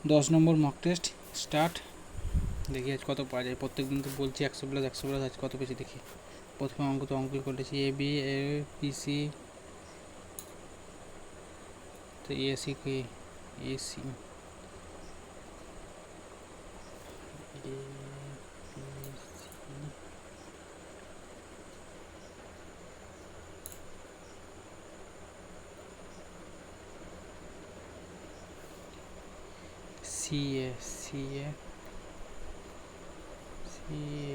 10 নম্বর mock test start. দেখি আজ কত পাওয়া যায়। প্রত্যেক দিন তো বলছি 100+100+, আজ কত পেয়েছি দেখি। প্রথমে অঙ্ক তো অঙ্কই করেছি, A B A B C, তো এসি কি AC C A C A C A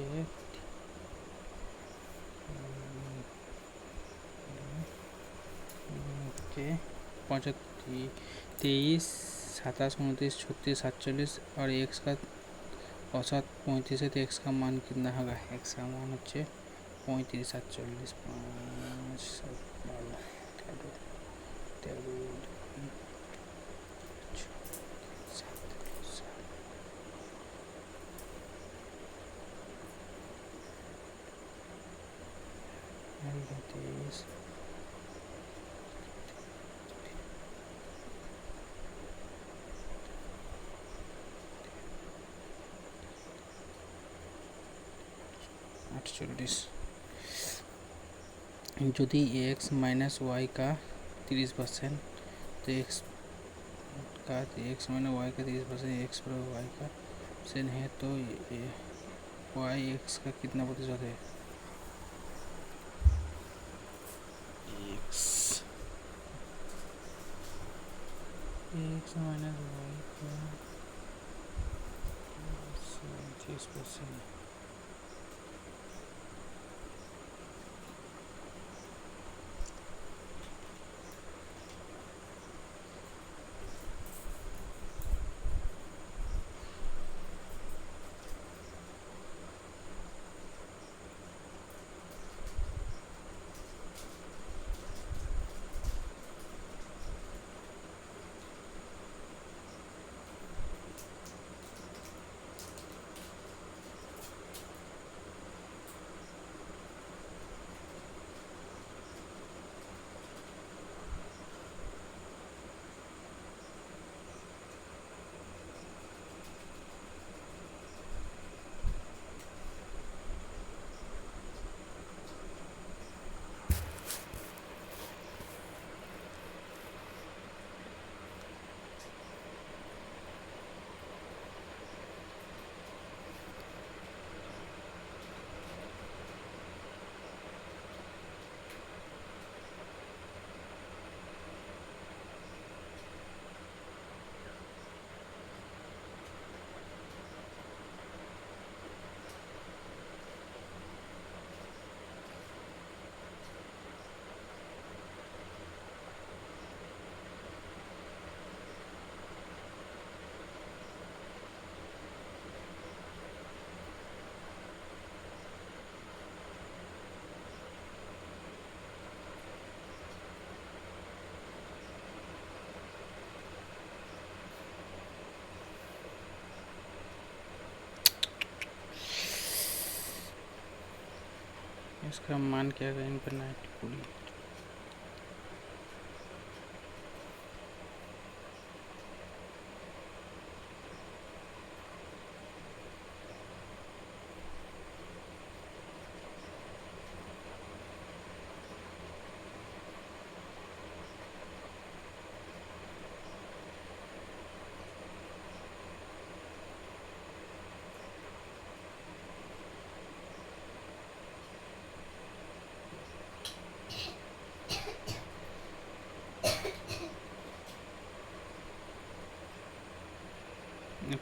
के 23, 27, 29, 36, 47 और एक्स का औसत 35 है, तो एक्स का मान कितना होगा। एक्स का मान होच्छे 35, 47, 5, 7, 12, 13, 13, 23, 48। यदि एक्स माइनस वाई का 30%, तो एक्स माइनस वाई का 30%, एक्स पर वाई का सेन है, तो वाई एक्स का कितना प्रतिशत है। एक्स माइनस वाई का 30%। इसका मान क्या है, इन पर 90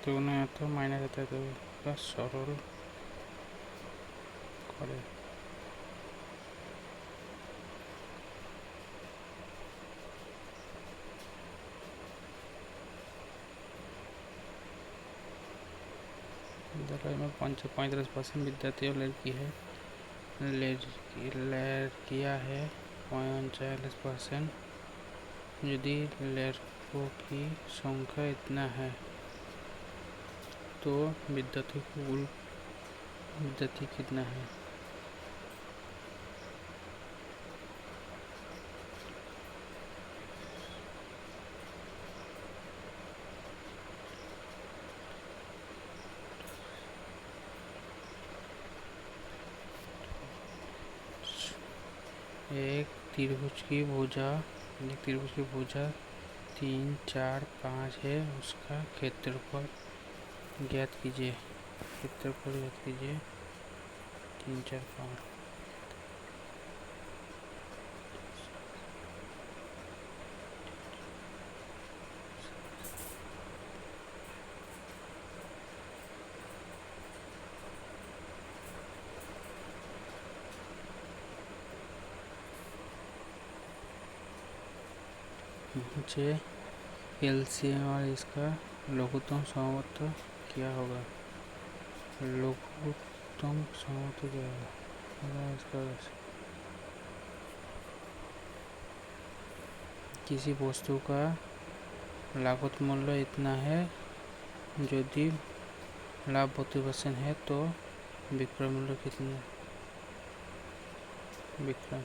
तो उन्हें तो माइनस आता है, तो प्लस सरल करे। विद्यालय में 45% विद्यार्थी और लड़की है, लड़कियां है 45%। यदि लड़कों की संख्या इतना है, तो विद्यार्थी कुल विद्यार्थी कितना है। एक त्रिभुज की भुजा 3, 4, 5 है, उसका क्षेत्रफल ज्ञात कीजिए। 3, 4, 5। मुझे एलसीएम और इसका लघुत्तम समवर्त क्या होगा? लघुत्तम समवर्त क्या होगा इसका? किसी वस्तु का लागत मूल्य इतना है, यदि लाभ 32% है तो विक्रय मूल्य कितना? विक्रय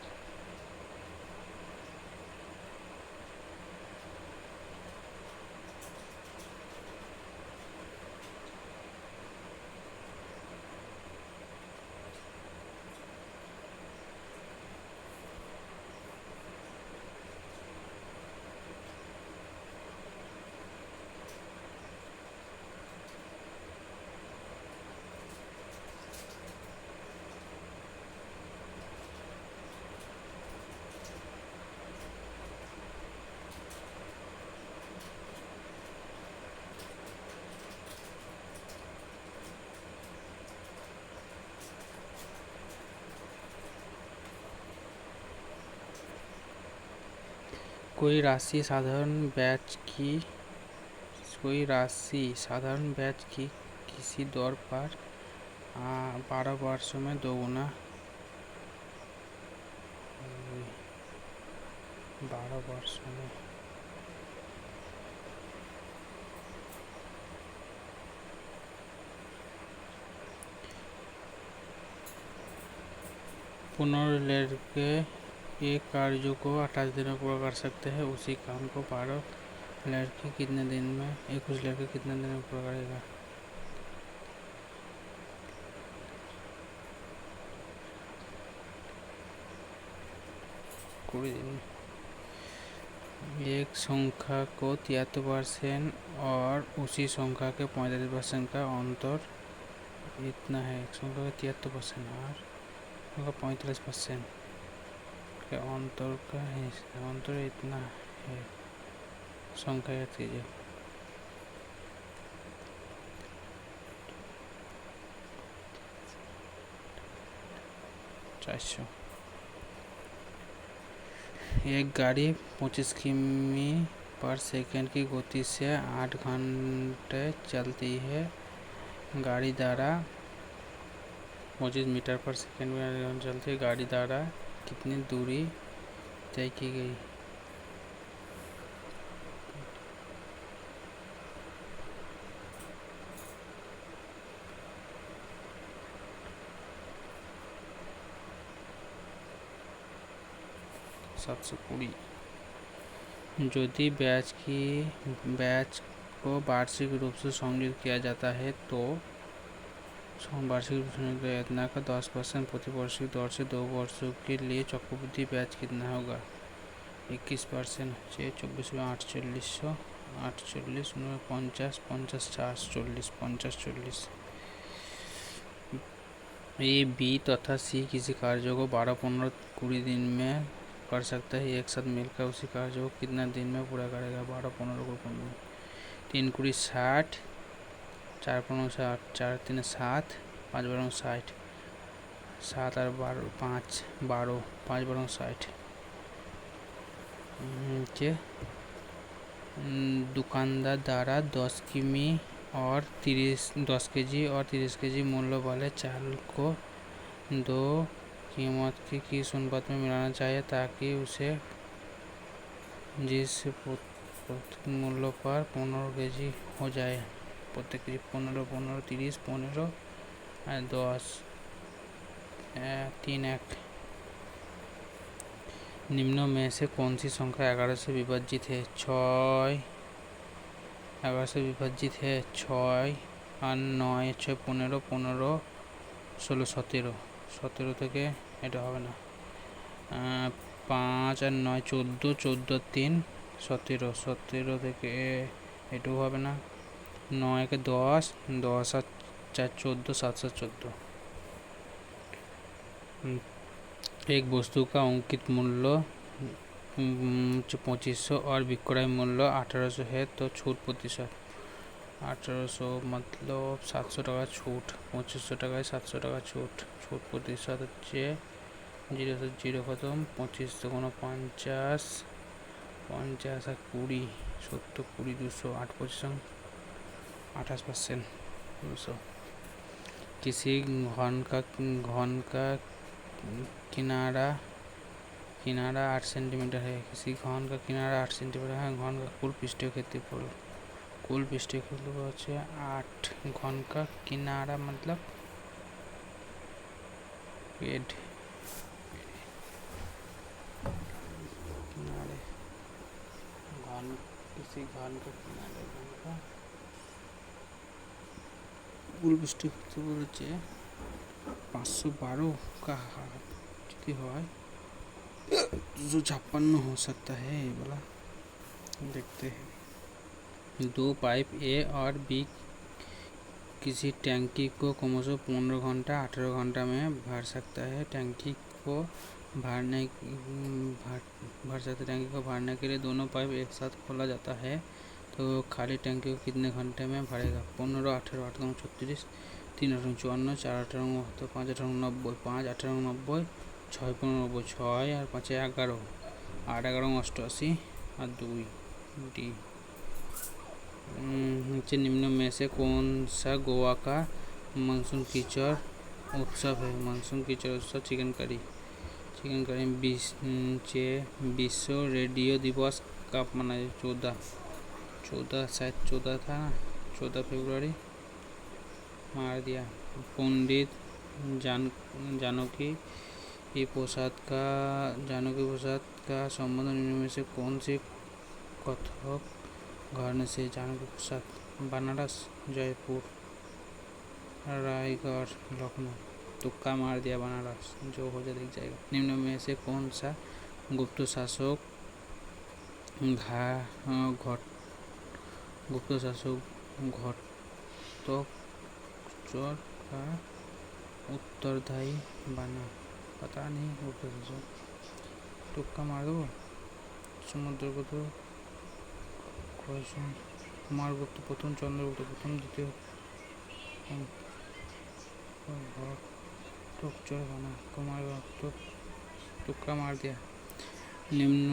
कोई राशि साधारण ब्याज की किसी दौर पर 12 वर्षों में दोगुना 12 वर्षों में पुनर्लेख के एक कार्य को 28 दिन में पूरा कर सकते हैं, उसी काम को 12 लड़के कितने दिन में 21 लड़के कितने दिन में पूरा करेगा? 20 दिन में। एक संख्या को 73% और उसी संख्या के 45% का अंतर इतना है। एक संख्या का 73% और 45% के अंतर इतना है। संख्या याद कीजिए। 400। एक गाड़ी 25 किमी पर सेकंड की गति से 8 घंटे चलती है। गाड़ी द्वारा 25 मीटर पर सेकंड में चलती है। गाड़ी द्वारा कितनी दूरी तय की गई? सबसे पूरी। यदि ब्याज को वार्षिक रूप से संयोजित किया जाता है तो वार्षिक रूप से योजना का 10% प्रति वार्षिक दर से 2 वर्षों के लिए चक्रवृद्धि ब्याज कितना होगा? 21%। 24 में 48, 48 में 50, 50, 40, 50, 40। ए, बी तथा सी किसी कार्य को 12, 15, 20 दिन में कर सकता है। एक साथ मिलकर उसी कार्य को कितना दिन में पूरा करेगा? 12, 15 को 15। 3 कुड़ी 60, 4 15 60, 4 3 7, 5 12 60, 7 और 5 12, 5 12 60। दुकानदार द्वारा 10 किमी और 10 केजी और 30 केजी मूल्य वाले चावल को 2 कीमत की किस अनुपात में मिलाना चाहिए ताकि उसे जिस मूल्य पर 15 केजी हो जाए? प्रत्येक केजी 15, 15, 30, 15, 10, 3 1। निम्नों में से कौन सी संख्या 11 से विभाजित है? 6 11 से विभाजित है। 6 9 6 15 15 16 17 17 থেকে এটা হবে না। 5 আর 9 14, 14 3 17, 17 থেকে এটুকু হবে না, 9 কে 10, 10 আর 4 14, 7 7 14। एक वस्तु का अंकित मूल्य 2500 और विक्रय मूल्य 1800 है तो छूट प्रतिशत 1800 मतलब 700 টাকা छूट, 2500 টাকায় 700 টাকা छूट, छूट प्रतिशत হচ্ছে 0 से 0 খতম, 2500 কোনো 50, 50 আর 20, 70 20 200, 8% 28%, 200। किसी घन का किनारा 8 सेंटीमीटर है, किसी घन का किनारा 8 सेंटीमीटर है, घन का कुल पृष्ठीय क्षेत्रफल হচ্ছে 8, घन का किनारा मतलब पेड़ किनारे, घन किसी घन का किनारे घन का कुल पृष्ठीय क्षेत्रफल হচ্ছে 512 का যদি হয় 256 हो सकता है ये वाला, देखते हैं। 2 पाइप ए और बी किसी टैंकी को क्रमशः 15 घंटा 18 घंटा में भर सकता है। टैंकी को भरने के लिए दोनों पाइप एक साथ खोला जाता है तो खाली टैंकी को कितने घंटे में भरेगा? 15, 18, 8 दूनी 36, 3 8 54, 4 8 72, 5 8 90, 5 8 90, 6 15 90, 6 और 5 11, 8 11 88 और 2 डी। नीचे निम्न में से कौन सा गोवा का मानसून कीचड़ उत्सव है? मानसून कीचड़ उत्सव चिकन करी विश्व रेडियो दिवस कब मनाया? 14 शायद 14 था ना, 14 फरवरी, मार दिया। पंडित जानकी प्रसाद का संबंध निम्न में से कौन सी कथक घराने से? जानकी प्रसाद बनारस, जयपुर, रायगढ़, लखनऊ, तुक्का मार दिया बनारस, जो हो जाए दिख जाएगा। निम्न में से कौन सा गुप्त शासक घटोत्कच का उत्तरदायी बना? पता नहीं। गुप्त शासक तुक्का मार दो, समुद्रगुप्त, कुमारगुप्त प्रथम, चंद्रगुप्त प्रथम, द्वितीय घटोत्कच बना, कुमारगुप्त, तुक्का मार दिया। निम्न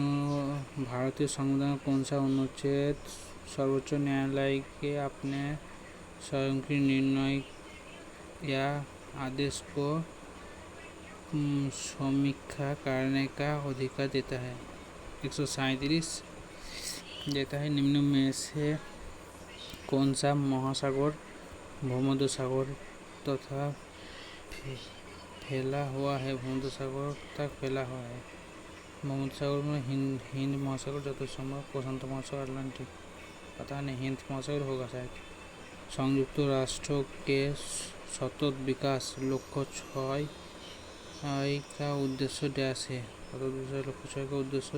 भारतीय संविधान कौन सा अनुच्छेद सर्वोच्च न्यायालय के अपने स्वयं के निर्णय या आदेश को समीक्षा करने का अधिकार देता है? 137 देता है। निम्न में से कौन सा महासागर भूमध्य सागर तथा फैला हुआ है? भूमध्य सागर तक फैला हुआ है। भूमध्य सागर में हिंद महासागर, चतुर्समुद्र, प्रशांत महासागर, अटलांटिक, पता नहीं, हिंद महासागर होगा शायद। संयुक्त राष्ट्र के सतत विकास लक्ष्य 6 का उद्देश्य डैश है? लक्ष्य 6 का उद्देश्य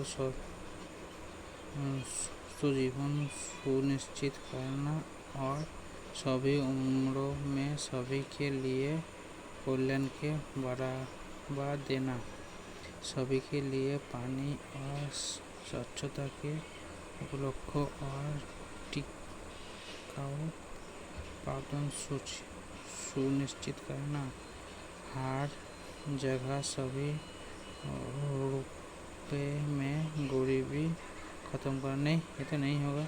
जीवन सुनिश्चित करना और सभी उम्रों में सभी के लिए कल्याण के बढ़ावा देना, सभी के लिए पानी और स्वच्छता के उपलब्ध और टिकाऊ उत्पादन सुनिश्चित करना, हर जगह सभी रुपये में गरीबी खत्म करना। ये तो नहीं होगा।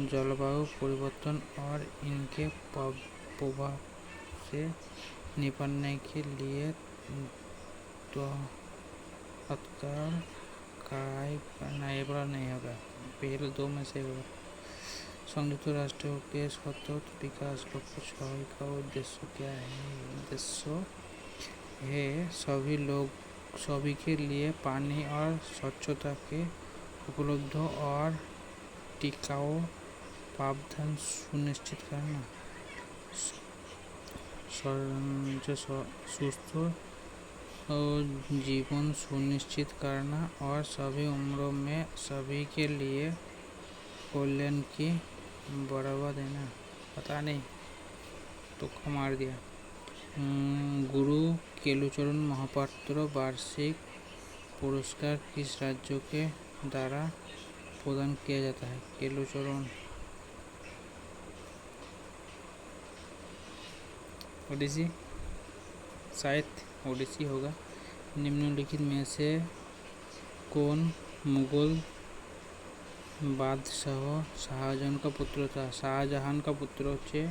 जलवायु परिवर्तन और इनके प्रभाव से निपटने के लिए तत्काल कार्य करना। ये बड़ा नहीं होगा, पहले 2 में से होगा। संयुक्त राष्ट्र के सतत विकास लक्ष्य 6 का उद्देश्य क्या है? उद्देश्य है सभी के लिए पानी और स्वच्छता के उपलब्ध और टिकाऊ प्रावधान सुनिश्चित करना, सुस्थ जीवन सुनिश्चित करना और सभी उम्रों में सभी के लिए कल्याण की बढ़ावा देना। पता नहीं, तुक्का मार दिया। गुरु केलुचरण महापात्र वार्षिक पुरस्कार किस राज्य के द्वारा प्रदान किया जाता है? केलुचरण ओडिसी, शायद ओडिसी होगा। निम्नलिखित में से कौन मुगल बादशाह शाहजहां का पुत्र था? शाहजहां का पुत्र होच्छे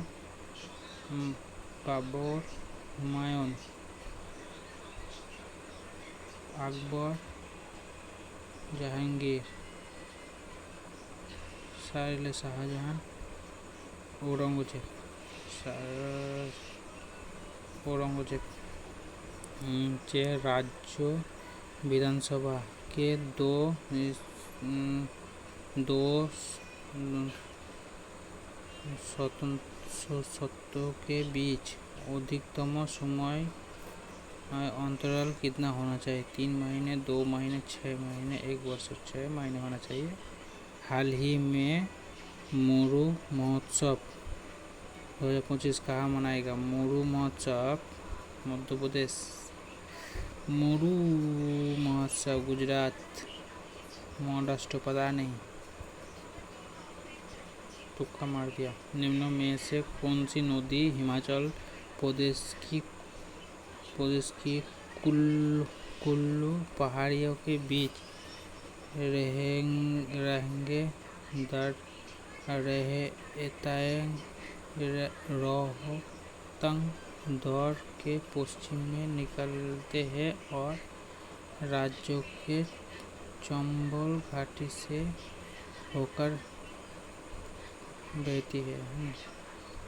बाबर, हुमायूं, আকবর, জাহাঙ্গীর, শাহজাহান, औरंगजेब। राज्य विधानसभा के दो सत्रों के बीच अधिकतम समय अंतराल कितना होना चाहिए? 3 महीने, 2 महीने, 6 महीने, 1 वर्ष। 6 महीने होना चाहिए। हाल ही में मोरू महोत्सव 2025 कहाँ मनाएगा? मोरू महोत्सव मध्य प्रदेश। मोरू महोत्सव गुजरात, महाराष्ट्र, पता नहीं, तुक्का मार दिया। निम्न में से कौन सी नदी हिमाचल प्रदेश की कुल्लू पहाड़ियों के बीच रोहतांग दर्रे के पश्चिम में निकलते हैं और राज्य के चंबल घाटी से होकर बहती है?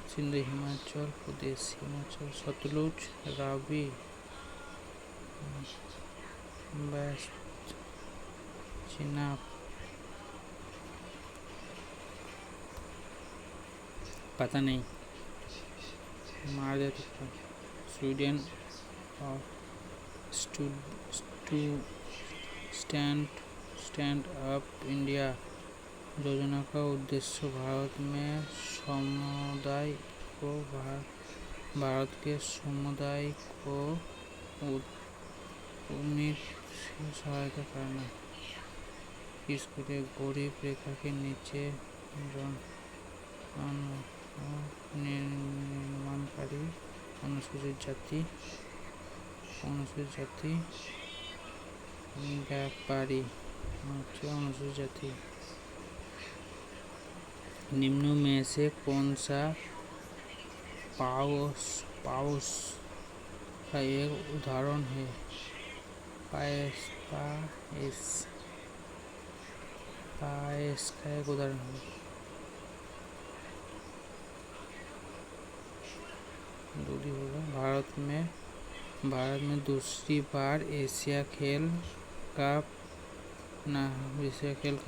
सिंधु, हिमाचल प्रदेश, हिमाचल, सतलुज, रावी, वेस्ट, चिनाब, पता नहीं, मार दे तो। स्वीडन और स्टैंड अप इंडिया योजना का उद्देश्य भारत के समुदाय को उन्नति से सहायता करना। किसके लिए? गरीब रेखा के नीचे निर्माणकारी, अनुसूचित जाति, व्यापारी, अनुसूचित जाति। निम्न में से कौन सा पाउस का एक उदाहरण है? पायस का एक उदाहरण है। भारत में दूसरी बार एशिया खेल का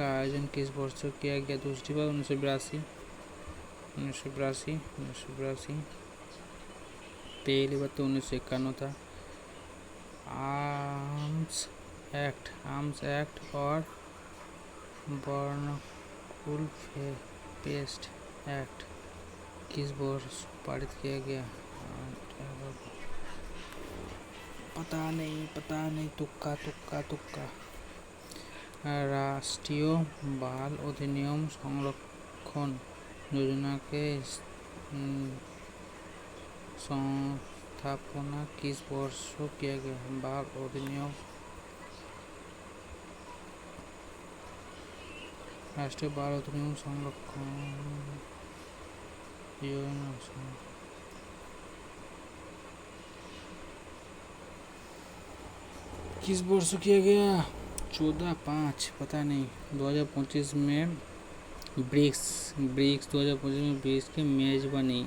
आयोजन किस वर्ष किया गया? दूसरी बार 1982। पहली बार तो 1951 था। आर्म्स एक्ट और बर्नकुल पेस्ट एक्ट किस वर्ष पारित किया गया? पता नहीं, तुक्का। राष्ट्रीय बाल अधिनियम संरक्षण योजना के स्थापना किस वर्ष किया गया? बाल अधिनियम राष्ट्रीय बाल अधिनियम संरक्षण योजना किस वर्ष किया गया? 14/5, पता नहीं। 2025 में ब्रिक्स 2025 में ब्रिक्स की मेजबानी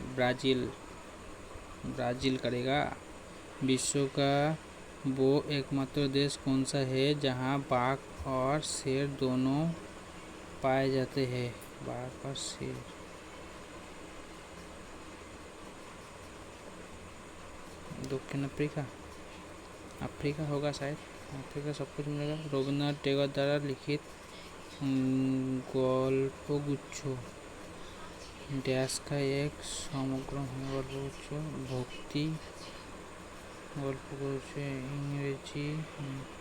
ब्राजील करेगा। विश्व का वो एकमात्र देश कौन सा है जहां बाघ और शेर दोनों पाए जाते हैं? बाघ और शेर, दक्षिण अफ्रीका। अफ्रीका होगा शायद, अफ्रीका सब कुछ मिलेगा। रविन्द्रनाथ टैगोर द्वारा लिखित গল্পগুচ্ছ ড্যাশ का एक সমগ্র গল্পগুচ্ছ ভক্তি গল্পগুচ্ছ ইংরেজি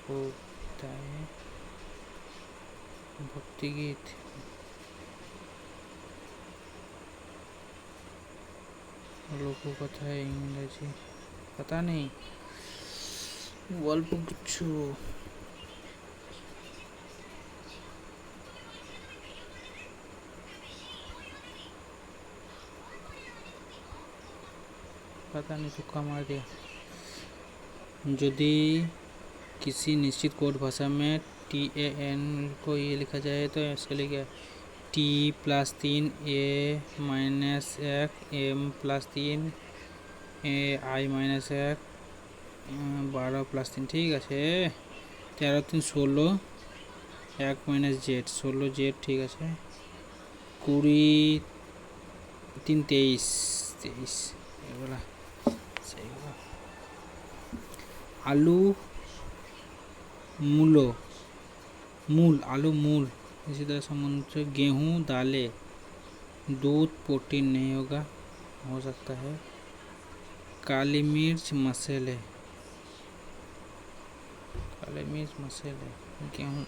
কবিতায় ভক্তিগীত लोककथा इंग्रजी पता नहीं गल्पगुच्छ पता नहीं, तुक्का मार दिया। यदि किसी निश्चित कोड भाषा में TAN को ये लिखा जाए तो इसके लिए T+3 A-1 M+3 I-1 12+3 ঠিক আছে। 13 3 16 1 - z 16 z ঠিক আছে। 20 3 23 এগুলা সেইগুলো। आलू मूलो मूल आलू मूल इसी तरह समुद्र गेहूँ दालें दूध प्रोटीन नहीं होगा, हो सकता है। काली मिर्च मसाले गेहूँ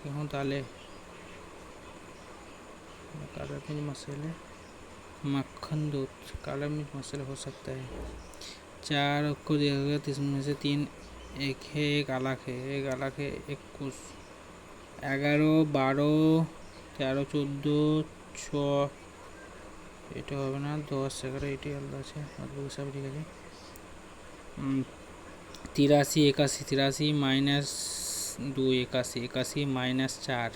गेहूँ दालें काला मिर्च मसाले मक्खन दूध काला मिर्च मसाले हो सकता है। 4 को दिया गया, इसमें से 3 एक है एक अलग है 21 11 12 13 14 6 এটা হবে না 10 11 এটাই আলাদা আছে বাকি সব ঠিক আছে। 83 81 83 - 2 81 81 - 4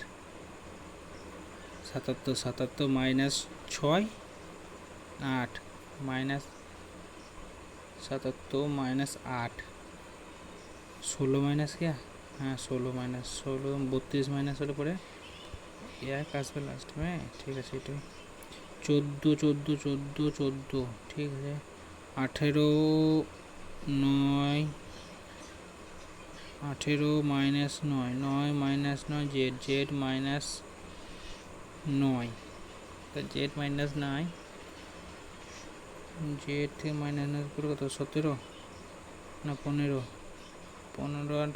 77 77 - 6 8 -77 - 8 16 माइनस क्या, हाँ 16 32 माइनस होले पड़े এক আসবে লাস্ট में ঠিক আছে। এটাই 14 14 14 14 ঠিক আছে। 18 9 18 - 9 9 - 9 z z - 9 तो z - 9 z থেকে মাইনাস 9 করে কত 17 না 15 15 আর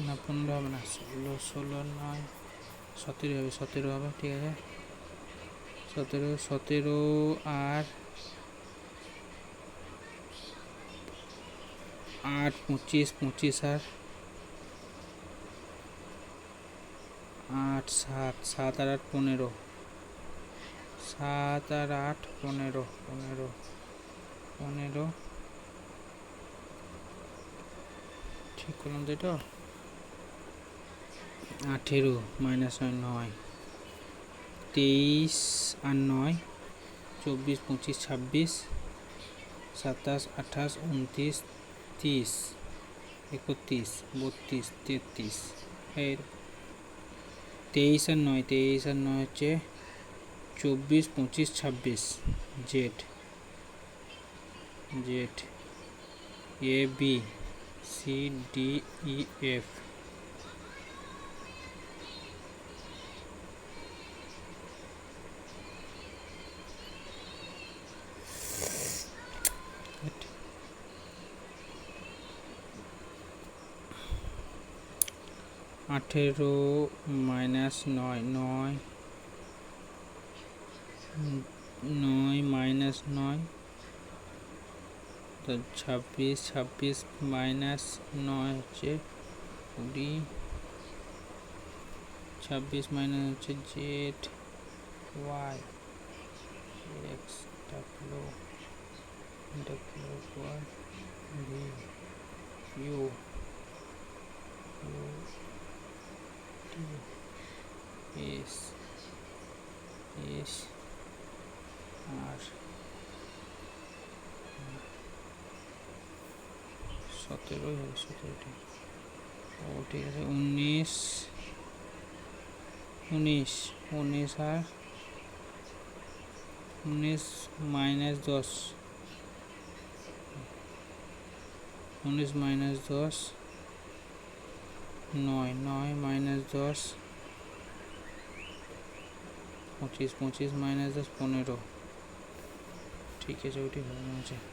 না 15 হবে না 16 16 9 17 হবে 17 হবে ঠিক আছে। 17 17 আর 8 25 25 আর 8 7 7 আর 8 15 7 আর 8 15 15 15 ঠিক করলাম তো এটা। 18 - 9 9 23 আর 9 24 25 26 27 28 29 30 31 32 33 এর 23 আর 9 হচ্ছে 24 25 26 Z A B C D E F আঠেরো মাইনাস 9 9 9 মাইনাস 9 তো 26 26 মাইনাস 9 হচ্ছে 20 26 মাইনাস হচ্ছে Z Y X W Y V U S R 17 হবে 17টি ও ঠিক আছে। 19 19 19 আর 19 - 10 19 माइनस 10 9, 9 माइनस 10 25, 25 माइनस 10 15। ठीक है चौटी होना चाहिए।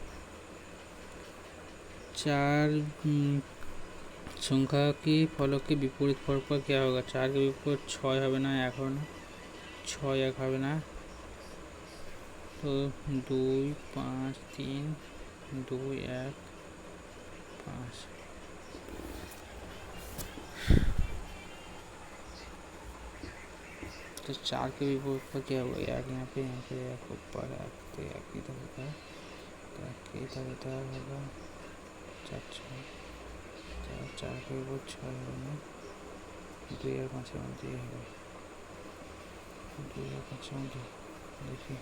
4 সংখ্যা কি ফলকে বিপরীত পরপর क्या होगा? 4 के বিপরীত 6 হবে না, 1 হবে না, 6 1 হবে না, তো 2 5 3 2 1 5। तो 4 के विपरीत पर क्या होगा? 1 यहाँ पे 1 ऊपर, 1 तो 1 इधर होगा, तो 1 इधर होगा, 4 4 के विपरीत 6 होगा, 2 और 5 मध्य होगा, 2 और 5 मध्य। देखिए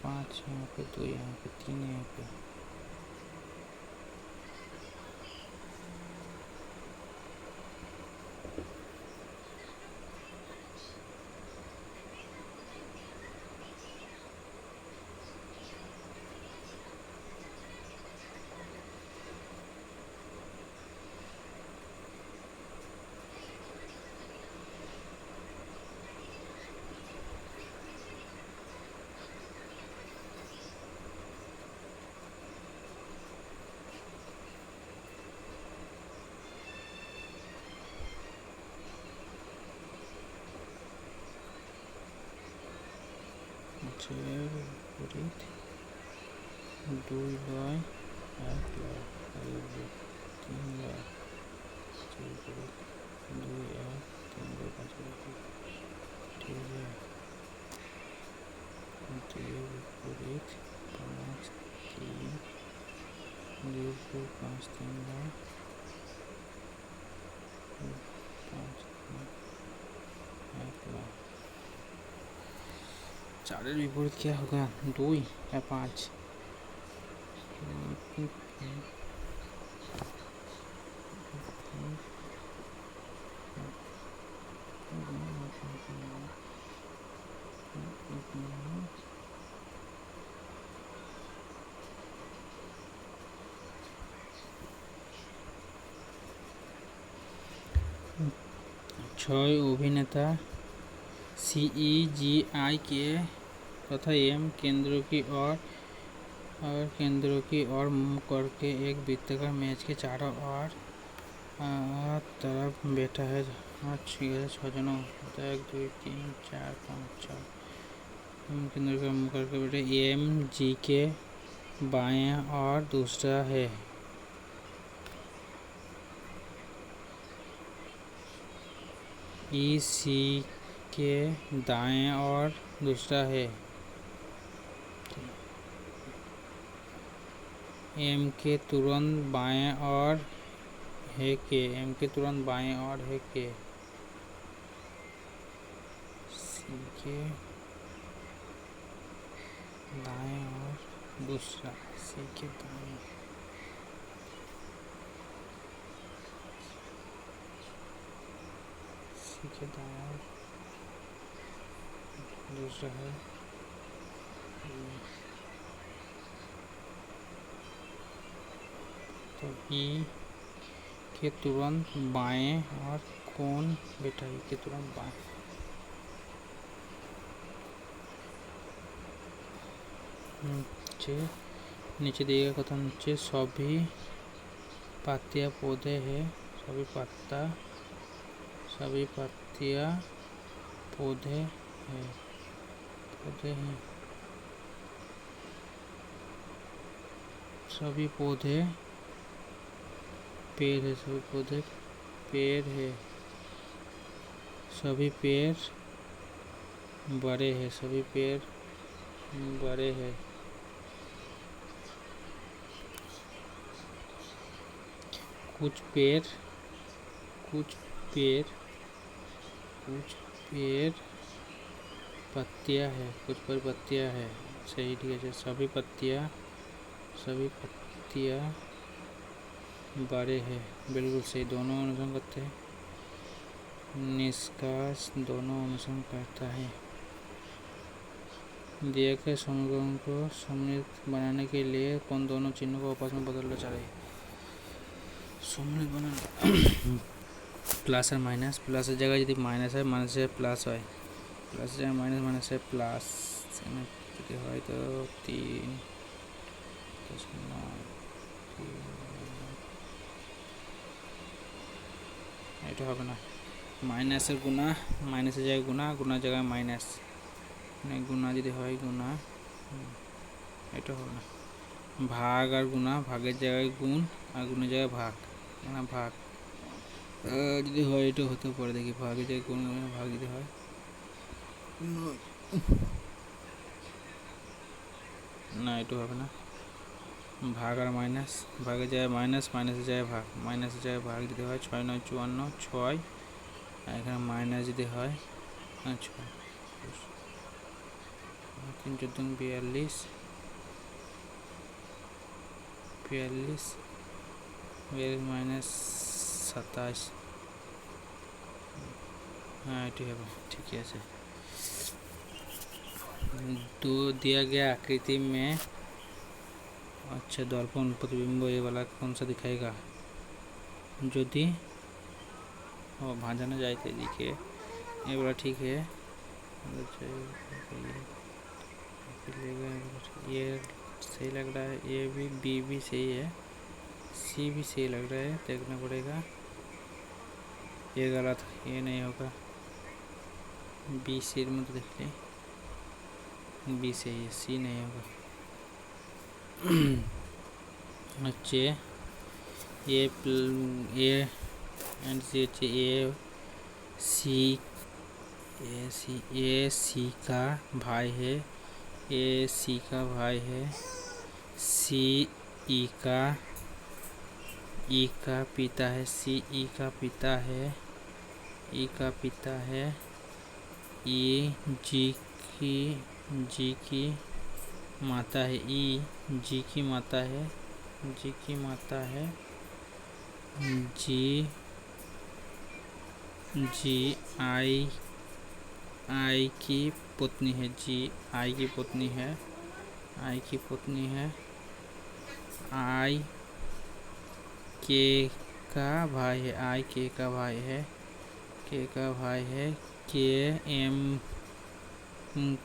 5 यहाँ पे, 2 यहाँ पे, 3 यहाँ पे। বিপরীত 2 লয় 1 লয় 3 লয় 2 1 3 লয় 5 ঠিক আছে। 2 বিপরীত 5 3 2 5 3 লয় 5 1 लय। 4 विपरीत क्या होगा? 2 या 5? 6 अभिनेता CEGI के तथा M केंद्रों की ओर मुंह करके एक वृत्ताकार मेज के चारों ओर तरफ बैठा है। 6 जनों 1 2 3 4 5 6 केंद्रों का मुंह करके बैठे। M G के बाएं और दूसरा है। E C के दाएं और दूसरा है। M के तुरंत बाएं और है के। M के तुरंत बाएं और है के। C के दाएं और दूसरा। C के दाएं के दाएं दूसरा है। तो E के तुरंत बाएं और कौन बेटा? E के तुरंत बाएं नीचे दिए गए कथन नीचे सभी पत्तियां पौधे हैं। सभी पत्तियां पौधे हैं। सभी पौधे पेड़ है। सभी पौधे पेड़ है। सभी पेड़ बड़े हैं। सभी पेड़ बड़े हैं। कुछ पेड़ पत्तियां है। कुछ पर पत्तियां है। सही ठीक है। सभी पत्तियां बड़े हैं। बिल्कुल सही। दोनों अनुसरण करते हैं। निष्कर्ष दोनों अनुसरण करता है। दिए गए समीकरण को सममित बनाने के लिए कौन दोनों चिन्हों को आपस में बदलना चाहिए? सामने बनाना प्लस और माइनस, प्लस जगह यदि माइनस है माइनस से प्लस है, प्लस जगह माइनस माइनस से प्लस यदि है तो 3 এটা হবে না, মাইনাসের গুণা মাইনাসের জায়গায় গুণা, গুণার জায়গায় মাইনাস, মানে গুণা যদি হয় গুণা, এটা হবে না, ভাগ আর গুণা, ভাগের জায়গায় গুণ আর গুণের জায়গায় ভাগ, না ভাগ যদি হয় এটা হতে পারে, দেখি ভাগের জায়গায় গুণ ভাগ যদি হয়, না এটা হবে না, ভাগ আর মাইনাস, ভাগের জায়গায় মাইনাস মাইনাসের জায়গায় ভাগ, মাইনাসের জায়গায় ভাগ যদি হয় 6 9 54 6, আর এখানে মাইনাস যদি হয় 6 3 14 42 42 माइनस 27, हाँ ये है ठीक है। तो दिया गया आकृति में अच्छा दर्पण प्रतिबिंब ये वाला कौन सा दिखाएगा, यदि भांजाना जाए तो देखिए ये वाला ठीक है, ये सही लग रहा है, ये भी बी भी सही है, सी भी सही लग रहा है, देखना पड़ेगा, ये गलत, ये नहीं होगा, बी सी में तो देख लें, बी सही है, सी नहीं होगा। अच्छे ए एंड सी अच्छे ए सी का भाई है, ए सी का भाई है, सी ई का पिता है, सी ई का पिता है, ई का पिता है, ई जी की माता है, ई जी की माता है, जी की माता है, जी आई की पत्नी है, जी आई की पत्नी है, आई की पत्नी है, आई के का भाई है, आई के का भाई है, के का भाई है, के एम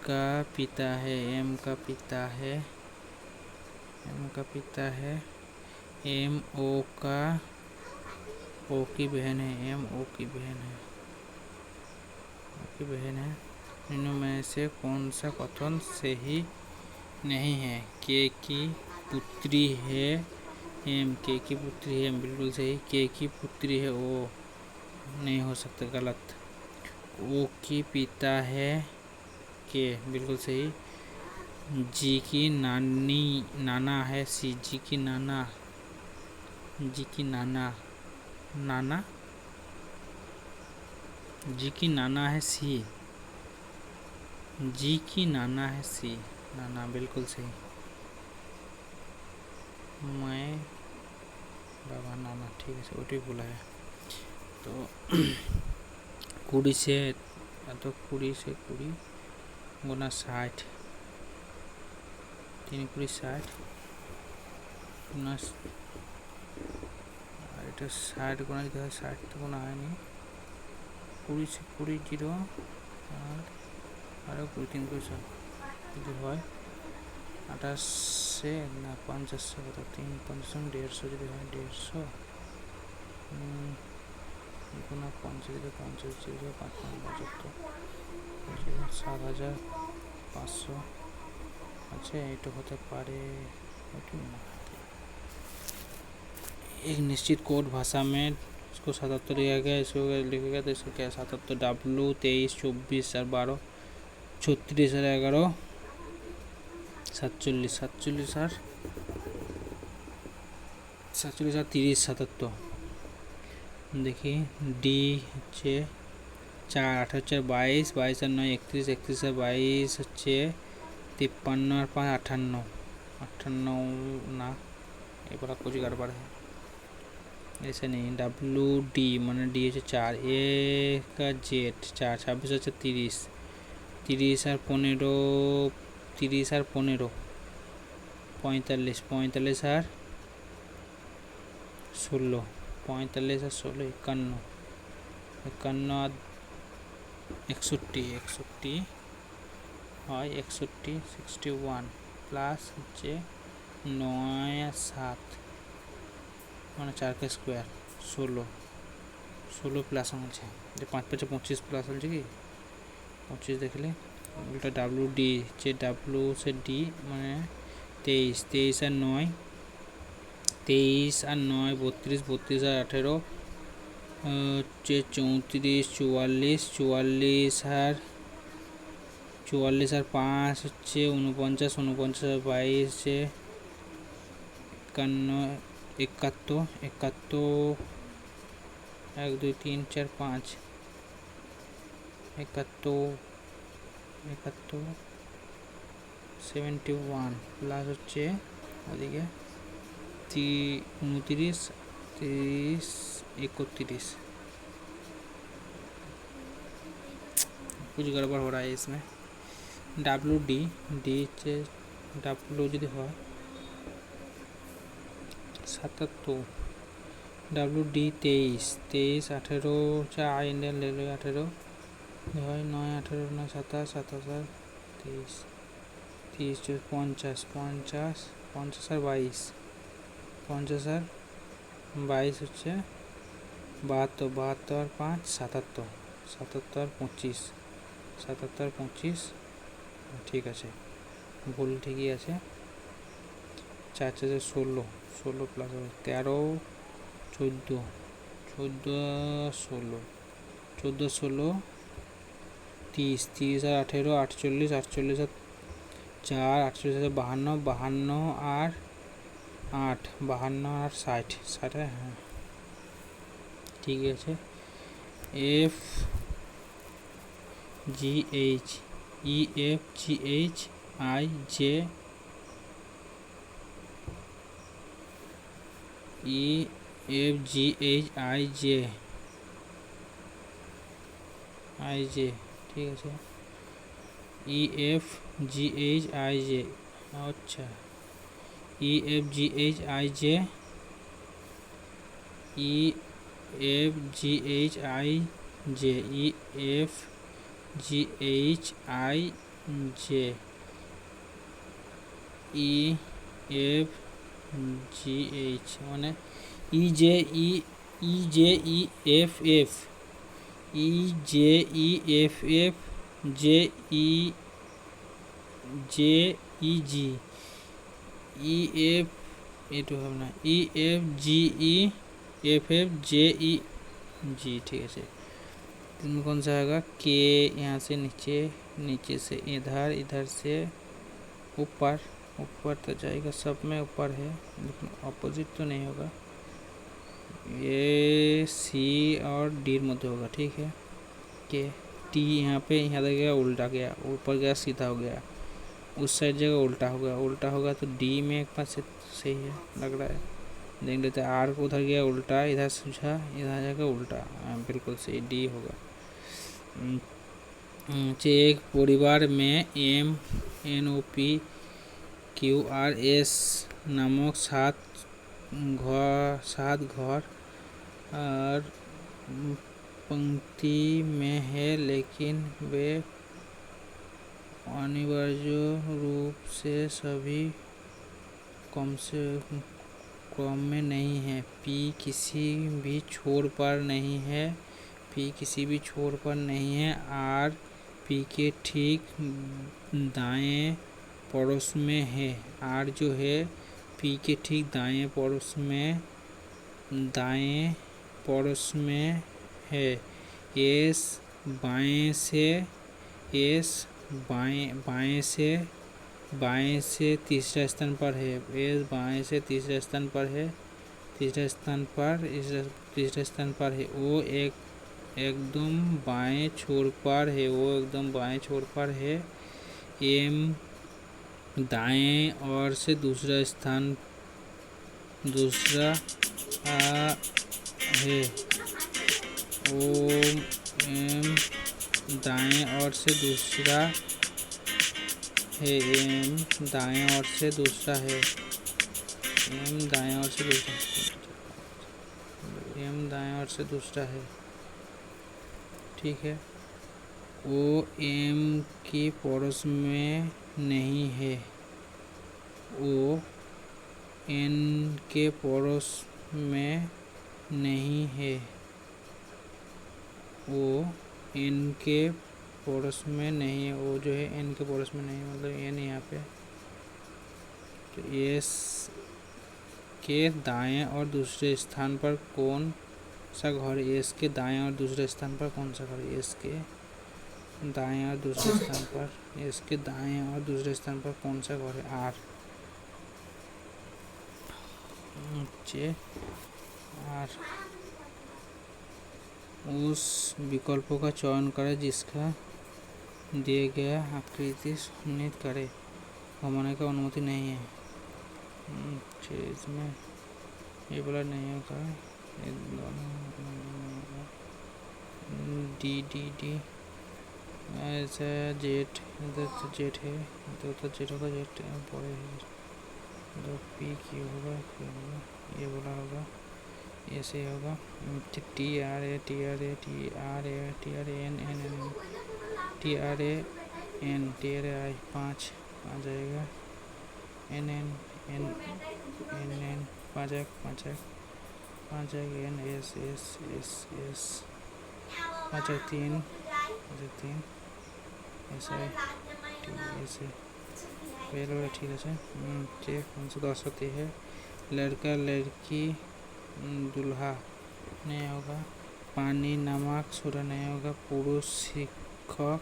का पिता है, एम का पिता है, एम का पिता है, एम ओ की बहन है, एम ओ की बहन है, ओ की बहन है, इनमें से कौन सा कथन सही नहीं है, के की पुत्री है, एम के की पुत्री है, बिल्कुल सही, के की पुत्री है, ओ नहीं हो सकता, गलत, ओ की पिता है, के बिल्कुल सही, जी की नाना है, सी जी की नाना, जी की नाना जी की नाना है, सी जी की नाना है, सी नाना बिल्कुल सही, मैं बाबा नाना ठीक है, ओटी बोला है। तो 20 से तो 20 से 20 गुना 60, 3 20 60 गुना, আর এটা 60 গুণা দিতে হয়, 60 তো গুণা হয়নি, 20 से 20 0 আর 20 3 20 যদি হয় 28 से না 50 से কত 3 50 150 যদি হয় 150 गुना 50 থেকে 50 0 5 75 7500, अच्छा এটা হতে পারে, एक निश्चित कोड भाषा में इसको 77 लिखा गया, इसको लिखेगा तो इसको क्या 77 W 23 24 और 12 36 और 11 47 47 और 30 77, देखिए डी হচ্ছে 4 8 হচ্ছে 22 22 আর 9 31 31 আর 22 হচ্ছে 53 और 5 58 58 ना ये बड़ा कुछ गड़बड़ है, ऐसे नहीं, डब्लू डी मैंने डी है 4, ए का जेड 4 26 হচ্ছে 30 30 और 15 30 और 15 45 45 और 16 45 আর 16 51, 51 আর 61, 61 হয় 61, 61 প্লাস হচ্ছে 9 আর 7 মানে 4 স্কোয়ার 16, 16 প্লাস আছে যে 5 5 25 প্লাস আছে কি 25 দেখলে উল্টা ডাব্লু ডি যে ডাব্লু সে ডি মানে 23, 23 আর 9, 23 আর 9 32, 32 আর 18 হচ্ছে 34, 44, 44 আর 5 হচ্ছে 49, 49 আর 22 হচ্ছে 51, 71, 71 1 2 3 4 5 71, 71 প্লাস হচ্ছে ওদিকে 29, 30, 31 कुछ गड़बड़ हो रहा है इसमें। डब्लू डी डब्लू যদি হয় 77, डब्लू डी 23, 23 18 चार इंडियन ले लो 18 হয় 9 18 9 27 27 23 30 50 50 50 আর 22 50 আর 22 হচ্ছে 72, 72 আর 5 77, 77 আর 25 77 আর 25 ঠিক আছে ভুল ঠিকই আছে 4 4 16, 16 প্লাস 13 14 14 16 14 16 30, 30 আর 18 48, 48 আর 4 48 আর 52 52 আর 8 52 আর 60 60 হ্যাঁ ঠিক আছে। F G H E F G H I J E F G H I J ঠিক আছে E F G H I J আচ্ছা E F G H I J E F G H I J E F G H I J E F G H মানে E J E F F E J E F F J E G E F एटू হবে না ই F G E F F J E G ठीक है। इसमें कौन सा आएगा के यहाँ से नीचे नीचे से इधर इधर से ऊपर ऊपर तो जाएगा सब में ऊपर है लेकिन अपोजिट तो नहीं होगा ये सी और डी मध्य होगा ठीक है के टी यहाँ पे यहाँ लगेगा उल्टा गया ऊपर गया सीधा हो गया उस साइड जगह उल्टा होगा तो डी में एक पास से सही है लग रहा है देख लेते हैं आर को उधर गया उल्टा इधर सूझा इधर जगह उल्टा बिल्कुल सही डी होगा। एक परिवार में M N O P Q R S नामक 7 घर और पंक्ति में है लेकिन वे अनिवार्य रूप से सभी क्रम में नहीं है पी किसी भी छोर पर नहीं है आर पी के ठीक दाएं पड़ोस में है आर जो है पी के ठीक दाएं पड़ोस में है एस बाएं से तीसरा स्थान पर है एस बाएं से तीसरा स्थान पर है ओ एकदम बाएं छोर पर है एम दाएं और से दूसरा है ओ एम दाएं और से दूसरा है एम दाएं और से दूसरा है एम दाएं ओर से दूसरा है, ठीक है। ओ एम के पड़ोस में नहीं है, ओ एन के पड़ोस में नहीं है, ओ एन के पड़ोस में नहीं है। ओ जो है एन के पड़ोस में नहीं है, मतलब एन यहाँ पे। तो एस के दाएं और दूसरे स्थान पर कौन सा घर है? एस के दाएं और दूसरे स्थान पर कौन सा घर है? एस के दाएं और दूसरे स्थान पर, एस के दाएं और दूसरे स्थान पर कौन सा घर है? आर। आर। उस विकल्प का चयन करें जिसका दिए गया आकृति सुनिश्चित करे। घुमाने की अनुमति नहीं है। इसमें ये वाला नहीं होगा, डी डी डी ऐसा जेट, इधर तो जेट है, इधर तो जेट होगा, जेट बड़े है, तो पी क्यू होगा, ये वाला होगा, ऐसे होगा। T R A T R A T R A T R N N N T R A N T R A I 5 आ जाएगा। N N N N N 5 N S S S S 5 3 ऐसे ऐसे पहले ठीक है। Check 510 है। लड़का लड़की दूल्हा नहीं होगा। पानी नमक सोडा नहीं होगा। पुरुष शिक्षक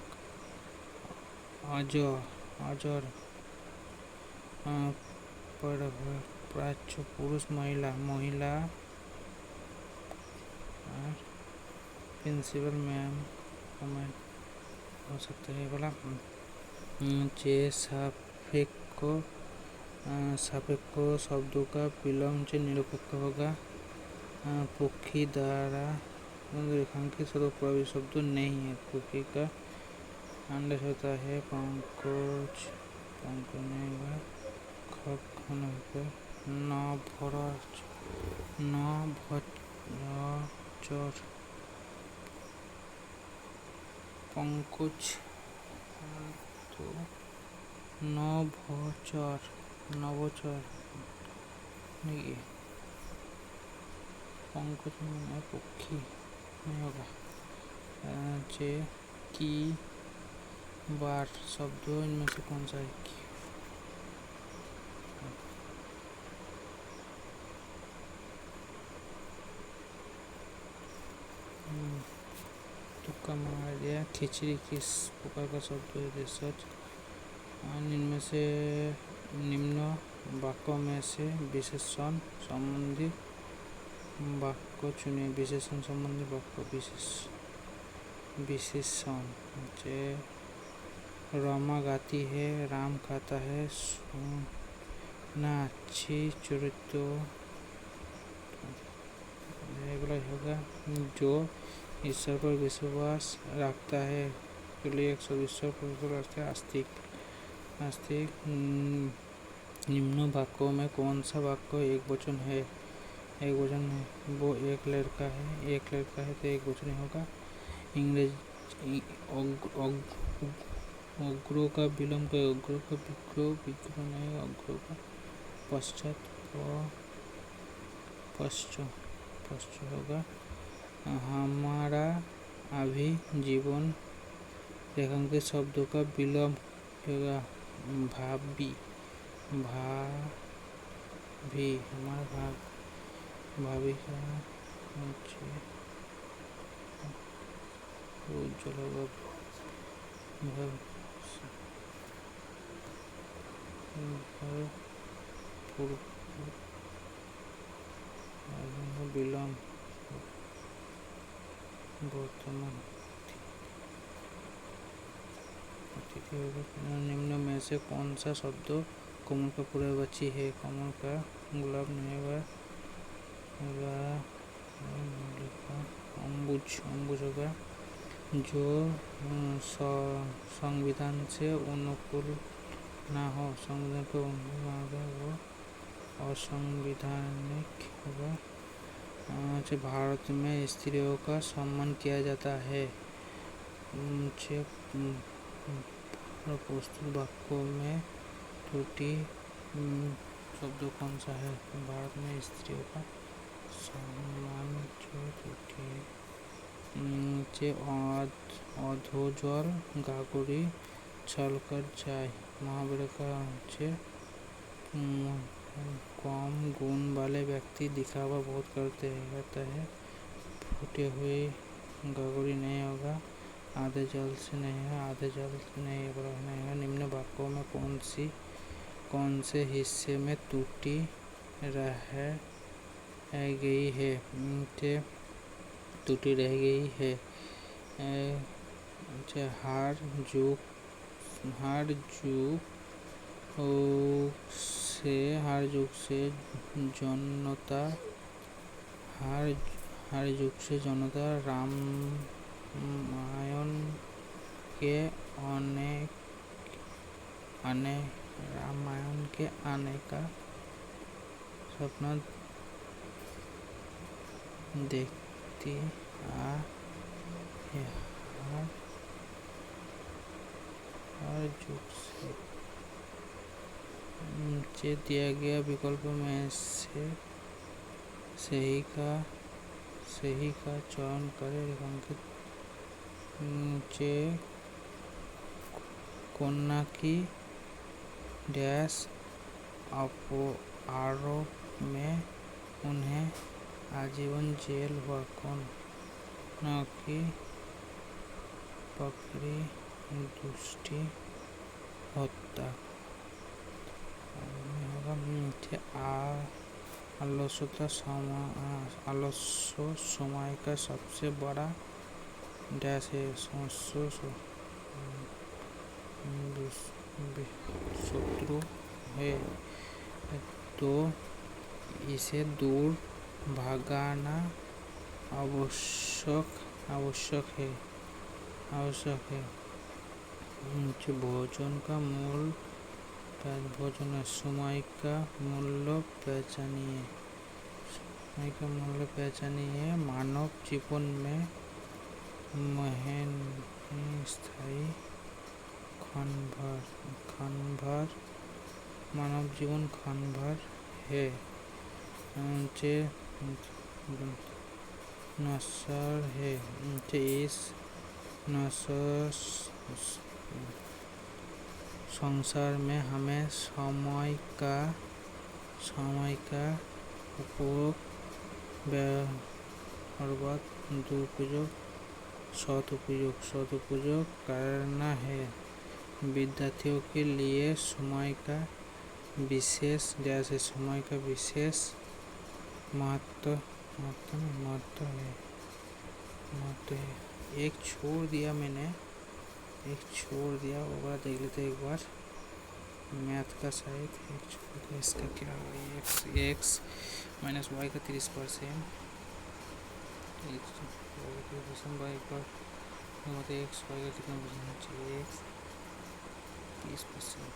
अजर प्राच्य पुरुष महिला प्रिंसिपल मैम कमेंट हो सकता है बोला। सापेक्ष शब्दों का विलोम से निरपेक्ष होगा। पक्षी द्वारा रेखांकित सर्वप्रभावी शब्द नहीं है। पक्षी का अंडर होता है। पंख नहीं हुआ। नभोचर पंकुच तो नभोचर नहीं, पंकुच में पक्षी नहीं होगा। की बार शब्द इनमें से कौन सा है? तुक्का मार दिया। खिचड़ी किस प्रकार का शब्द है? रिसर्च। इनमें से निम्न वाक्यों में से विशेषण संबंधी वाक्य चुनिए। विशेषण संबंधी वाक्य विशेषण रमा गाती है, राम खाता है, सोना अच्छी चरित्र होगा। जो ईश्वर पर विश्वास रखता है के लिए ईश्वर पर विश्वास रखता है। आस्तिक। निम्न वाक्यों में कौन सा वाक्य एक वचन है? एक वचन है। वो एक लड़का है तो एक वचन होगा। अंग्रेजी अग्रो का विलोम का अग्रो का विग्रह नहीं, अग्रो का पश्चात होगा। हमारा अभी जीवन रेखांकित शब्दों का विलोम होगा। भाभी हमारा भाभी का उज्ज्वल होगा। विलोम वर्तमान अतिथि होगा। निम्न में से कौन सा शब्द कमल का पूर्ववाची है? कमल का गुलाब नहीं होगा। अम्बुज होगा। जो संविधान से अनुकूल ना हो, संविधान को अनुकूल ना होगा वो असंवैधानिक होगा। भारत में स्त्रियों का सम्मान किया जाता है। प्रस्तुत वाक्यों में त्रुटि शब्द कौन सा है? भारत में स्त्रियों का सम्मान त्रुटि অধোজল গাগরি ছলকর যায়। महावरा का कम गुण वाले व्यक्ति दिखावा बहुत करता है। फूटे हुए गागरी नहीं होगा, आधे जल से नहीं है, आधे जल नहीं है। निम्न वाक्यों में कौन से हिस्से में त्रुटि रह गई है? त्रुटि रह गई है। हार जुग से जनता रामायण के आने का सपना देखती हर जुग से दिया गया विकल्प में से सही का चयन करें। रेखांकित कन्या की डैश आरोप में उन्हें आजीवन जेल हुआ। कन्या की पकड़ी दुष्टि हत्या। आलस्य समय का सबसे बड़ा डैश है। शत्रु है, तो इसे दूर भगाना आवश्यक है। भोजन का मूल समय का मूल्य पहचानिए। मानव जीवन में स्थायी क्षण भर है। नश्वर है। इस नश्वर संसार में हमें समय का उपयोग, बर्बाद, दुरुपयोग, सदुपयोग करना है। विद्यार्थियों के लिए समय का विशेष महत्व है। एक छोड़ दिया वो वाला देख लेते एक बार। मैथ का शायद एक छोड़ दिया। इसका क्या है? x माइनस वाई का 30%, वाई का मतलब एक्स वाई का कितना परसेंट चाहिए? 30%।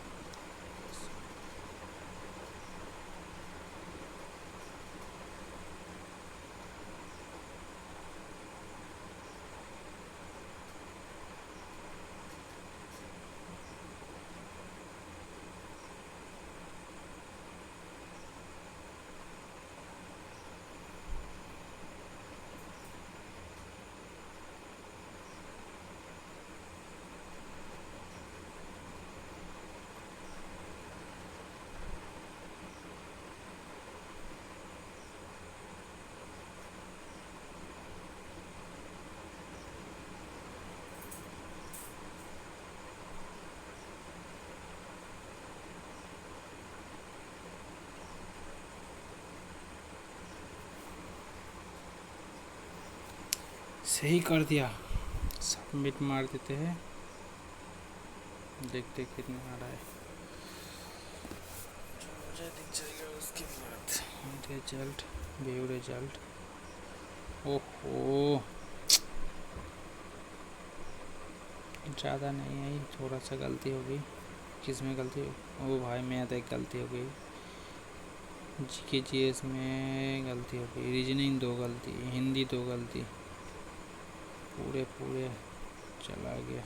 सही कर दिया। सबमिट मार देते हैं, देखते कितना आ रहा है। मुझे दिख जाएगा उसके बाद रिजल्ट। ओहो, ज़्यादा नहीं आई, थोड़ा सा गलती हो गई। किस में गलती? ओ भाई, मैं तो एक गलती हो गई। जीके जीएस में गलती हो गई, रीजनिंग 2 गलती, हिंदी 2 गलती, पूरे पूरे चला गया।